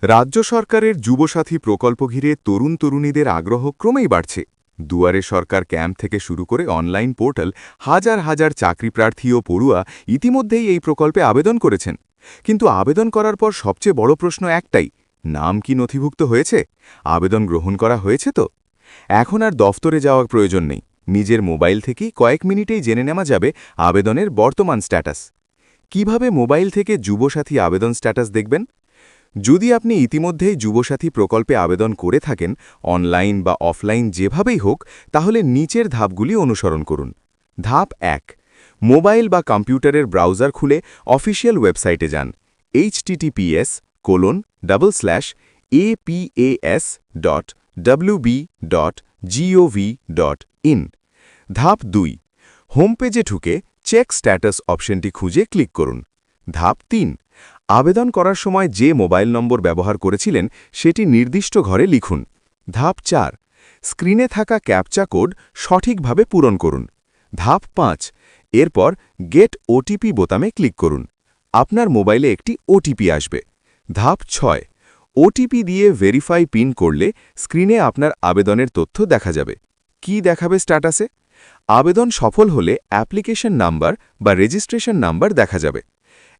রাজ্য সরকারের যুবসাথী প্রকল্প ঘিরে তরুণ-তরুণীদের আগ্রহ ক্রমেই বাড়ছে। দুয়ারে সরকার ক্যাম্প থেকে শুরু করে অনলাইন পোর্টাল, হাজার হাজার চাকরিপ্রার্থী ও পড়ুয়া ইতিমধ্যেই এই প্রকল্পে আবেদন করেছেন। কিন্তু আবেদন করার পর সবচেয়ে বড় প্রশ্ন একটাই, নাম কি নথিভুক্ত হয়েছে? আবেদন গ্রহণ করা হয়েছে তো? এখন আর দফতরে যাওয়ার প্রয়োজন নেই। নিজের মোবাইল থেকেই কয়েক মিনিটেই জেনে নেওয়া যাবে আবেদনের বর্তমান স্ট্যাটাস। কিভাবে মোবাইল থেকে যুবসাথী আবেদন স্ট্যাটাস দেখবেন? যদি আপনি ইতিমধ্যেই যুবসাথী প্রকল্পে আবেদন করে থাকেন, অনলাইন বা অফলাইন যেভাবেই হোক, তাহলে নিচের ধাপগুলি অনুসরণ করুন। ধাপ ১, মোবাইল বা কম্পিউটারের ব্রাউজার খুলে অফিসিয়াল ওয়েবসাইটে যান। https://apas.wb.gov.in। ধাপ ২, হোম পেজে ঢুকে চেক স্ট্যাটাস অপশনটি খুঁজে ক্লিক করুন। ধাপ ৩, আবেদন করার সময় যে মোবাইল নম্বর ব্যবহার করেছিলেন সেটি নির্দিষ্ট ঘরে লিখুন। ধাপ ৪, স্ক্রিনে থাকা ক্যাপচা কোড সঠিকভাবে পূরণ করুন। ধাপ ৫, এরপর গেট ওটিপি বোতামে ক্লিক করুন। আপনার মোবাইলে একটি ওটিপি আসবে। ধাপ ৬, ওটিপি দিয়ে ভেরিফাই পিন করলে স্ক্রিনে আপনার আবেদনের তথ্য দেখা যাবে। কি দেখাবে স্ট্যাটাসে? আবেদন সফল হলে অ্যাপ্লিকেশন নাম্বার বা রেজিস্ট্রেশন নাম্বার দেখা যাবে।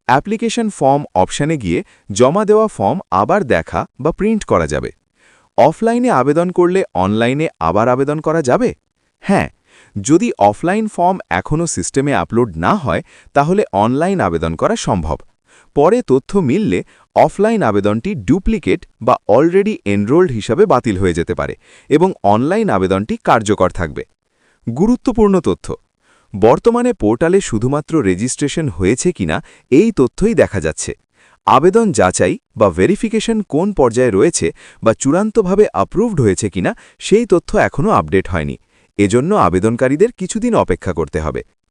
অ্যাপ্লিকেশন ফর্ম অপশানে গিয়ে জমা দেওয়া ফর্ম আবার দেখা বা প্রিন্ট করা যাবে। অফলাইনে আবেদন করলে অনলাইনে আবার আবেদন করা যাবে? হ্যাঁ, যদি অফলাইন ফর্ম এখনও সিস্টেমে আপলোড না হয়, তাহলে অনলাইন আবেদন করা সম্ভব। পরে তথ্য মিললে অফলাইন আবেদনটি ডুপ্লিকেট বা অলরেডি এনরোল্ড হিসাবে বাতিল হয়ে যেতে পারে এবং অনলাইন আবেদনটি কার্যকর থাকবে। গুরুত্বপূর্ণ তথ্য: বর্তমানে পোর্টালে শুধুমাত্র রেজিস্ট্রেশন হয়েছে কিনা এই তথ্যই দেখা যাচ্ছে। আবেদন যাচাই বা ভেরিফিকেশন কোন পর্যায়ে রয়েছে বা চূড়ান্তভাবে অ্যাপ্রুভড হয়েছে কিনা সেই তথ্য এখনও আপডেট হয়নি। এজন্য আবেদনকারীদের কিছুদিন অপেক্ষা করতে হবে।